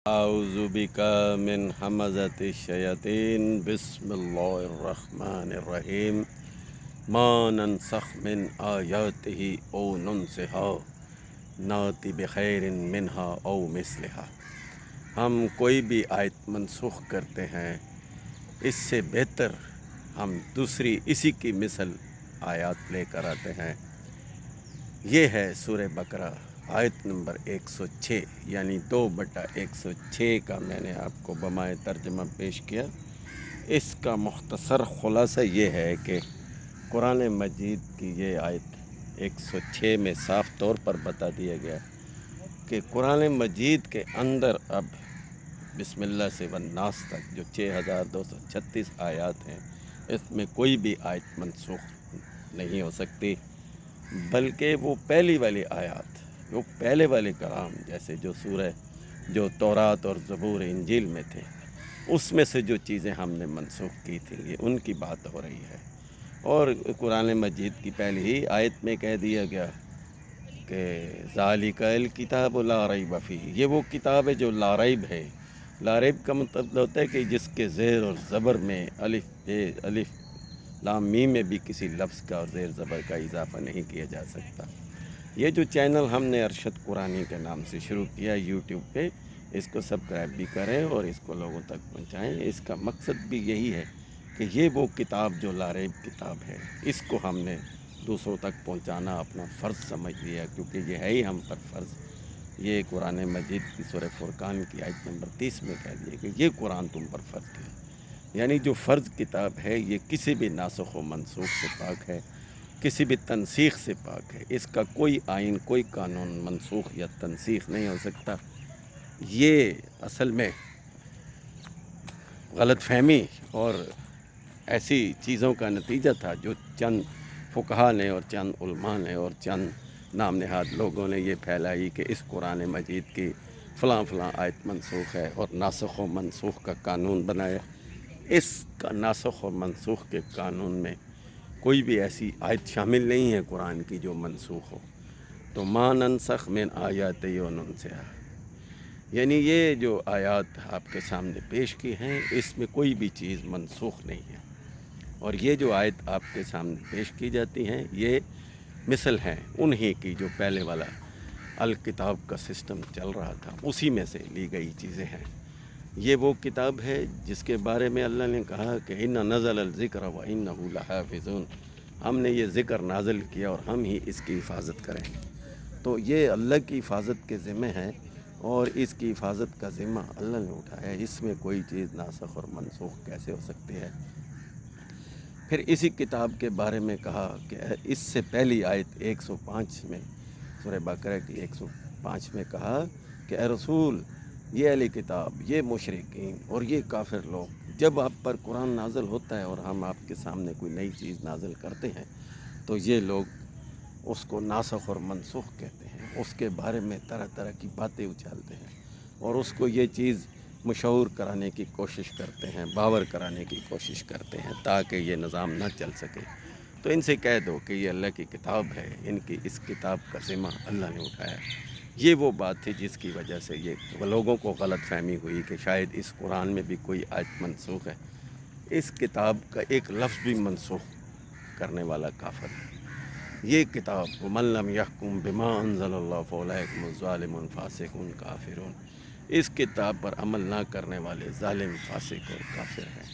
اعوذ بک من حمزۃ الشیاطین بسم اللہ الرحمن الرحیم ما ننسخ من آیاتہ او ننسها ناتی بخیر منها او مثلها۔ ہم کوئی بھی آیت منسوخ کرتے ہیں اس سے بہتر ہم دوسری اسی کی مثل آیات لے کر آتے ہیں۔ یہ ہے سورہ بقرہ آیت نمبر 106 یعنی 2/106 کا میں نے آپ کو بمائے ترجمہ پیش کیا۔ اس کا مختصر خلاصہ یہ ہے کہ قرآن مجید کی یہ آیت 106 میں صاف طور پر بتا دیا گیا کہ قرآن مجید کے اندر اب بسم اللہ سے والناس تک جو 6236 آیات ہیں، اس میں کوئی بھی آیت منسوخ نہیں ہو سکتی، بلکہ وہ پہلی والی آیات، وہ پہلے والے کلام جیسے جو تورات اور زبور انجیل میں تھے، اس میں سے جو چیزیں ہم نے منسوخ کی تھیں یہ ان کی بات ہو رہی ہے۔ اور قرآن مجید کی پہلی ہی آیت میں کہہ دیا گیا کہ ذالک الکتاب لا ریب فیہ، یہ وہ کتاب ہے جو لا ریب ہے۔ لا ریب کا مطلب ہوتا ہے کہ جس کے زیر اور زبر میں الف لام میم میں بھی کسی لفظ کا اور زیر زبر کا اضافہ نہیں کیا جا سکتا۔ یہ جو چینل ہم نے ارشد قرآنی کے نام سے شروع کیا یوٹیوب پہ، اس کو سبسکرائب بھی کریں اور اس کو لوگوں تک پہنچائیں۔ اس کا مقصد بھی یہی ہے کہ یہ وہ کتاب جو لا ریب کتاب ہے، اس کو ہم نے دوسروں تک پہنچانا اپنا فرض سمجھ لیا، کیونکہ یہ ہے ہی ہم پر فرض۔ یہ قرآن مجید کی سورہ فرقان کی آیت نمبر 30 میں کہہ دیا کہ یہ قرآن تم پر فرض ہے، یعنی جو فرض کتاب ہے یہ کسی بھی ناسخ و منسوخ سے پاک ہے، کسی بھی تنسیخ سے پاک ہے۔ اس کا کوئی آئین، کوئی قانون منسوخ یا تنسیخ نہیں ہو سکتا۔ یہ اصل میں غلط فہمی اور ایسی چیزوں کا نتیجہ تھا جو چند فقہا نے اور چند علماء نے اور چند نام نہاد لوگوں نے یہ پھیلائی کہ اس قرآن مجید کی فلاں فلاں آیت منسوخ ہے اور ناسخ و منسوخ کا قانون بنایا۔ اس کا ناسخ و منسوخ کے قانون میں کوئی بھی ایسی آیت شامل نہیں ہے قرآن کی جو منسوخ ہو۔ تو ما ننسخ من آیات و ننسها، یعنی یہ جو آیات آپ کے سامنے پیش کی ہیں اس میں کوئی بھی چیز منسوخ نہیں ہے، اور یہ جو آیت آپ کے سامنے پیش کی جاتی ہیں یہ مثل ہیں انہی کی جو پہلے والا الکتاب کا سسٹم چل رہا تھا، اسی میں سے لی گئی چیزیں ہیں۔ یہ وہ کتاب ہے جس کے بارے میں اللہ نے کہا کہ اِنَّ نَزَلَ الذِّکْرَ وَإِنَّهُ لَحَافِظُونَ، ہم نے یہ ذکر نازل کیا اور ہم ہی اس کی حفاظت کریں گے۔ تو یہ اللہ کی حفاظت کے ذمہ ہے، اور اس کی حفاظت کا ذمہ اللہ نے اٹھایا ہے۔ اس میں کوئی چیز ناسخ اور منسوخ کیسے ہو سکتی ہے؟ پھر اسی کتاب کے بارے میں کہا کہ اس سے پہلی آیت 105 میں، سورہ بقرہ کی 105 میں کہا کہ اے رسول، یہ اہل کتاب، یہ مشرکین اور یہ کافر لوگ، جب آپ پر قرآن نازل ہوتا ہے اور ہم آپ کے سامنے کوئی نئی چیز نازل کرتے ہیں تو یہ لوگ اس کو ناسخ اور منسوخ کہتے ہیں، اس کے بارے میں طرح طرح کی باتیں اچھالتے ہیں اور اس کو یہ چیز مشہور کرانے کی کوشش کرتے ہیں، باور کرانے کی کوشش کرتے ہیں تاکہ یہ نظام نہ چل سکے۔ تو ان سے کہہ دو کہ یہ اللہ کی کتاب ہے، ان کی اس کتاب کا ذمہ اللہ نے اٹھایا۔ یہ وہ بات تھی جس کی وجہ سے یہ لوگوں کو غلط فہمی ہوئی کہ شاید اس قرآن میں بھی کوئی آیت منسوخ ہے۔ اس کتاب کا ایک لفظ بھی منسوخ کرنے والا کافر ہے۔ یہ کتاب وَمَن لَّمْ يَحْكُم بِمَا أَنزَلَ اللَّهُ فَأُولَٰئِكَ هُمُ الظَّالِمُونَ فَاسِقُونَ کافرون، اس کتاب پر عمل نہ کرنے والے ظالم، فاسق اور کافر ہیں۔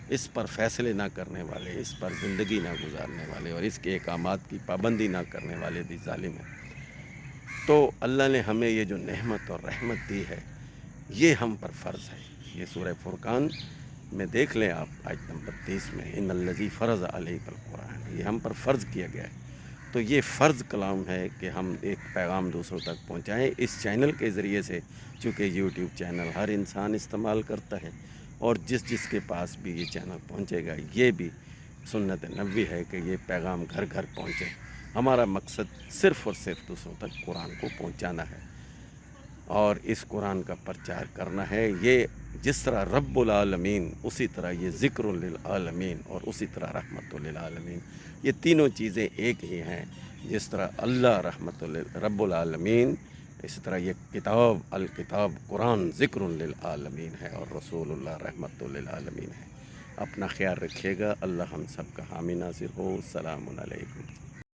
اس پر فیصلے نہ کرنے والے، اس پر زندگی نہ گزارنے والے اور اس کے احکامات کی پابندی نہ کرنے والے بھی ظالم ہیں۔ تو اللہ نے ہمیں یہ جو نعمت اور رحمت دی ہے یہ ہم پر فرض ہے۔ یہ سورہ فرقان میں دیکھ لیں آپ، آیت نمبر 30 میں ان الذی فرض علیک القرآن، یہ ہم پر فرض کیا گیا ہے۔ تو یہ فرض کلام ہے کہ ہم ایک پیغام دوسروں تک پہنچائیں اس چینل کے ذریعے سے، چونکہ یوٹیوب چینل ہر انسان استعمال کرتا ہے، اور جس جس کے پاس بھی یہ چینل پہنچے گا یہ بھی سنت نبوی ہے کہ یہ پیغام گھر گھر پہنچے۔ ہمارا مقصد صرف اور صرف دوسروں تک قرآن کو پہنچانا ہے اور اس قرآن کا پرچار کرنا ہے۔ یہ جس طرح رب العالمین، اسی طرح یہ ذکر للعالمین اور اسی طرح رحمت للعالمین، یہ تینوں چیزیں ایک ہی ہیں۔ جس طرح اللہ رب العالمین اسی طرح یہ کتاب الکتاب قرآن ذکر للعالمین ہے اور رسول اللہ رحمت للعالمین ہے۔ اپنا خیال رکھیے گا، اللہ ہم سب کا حامی ناصر ہو۔ السلام علیکم۔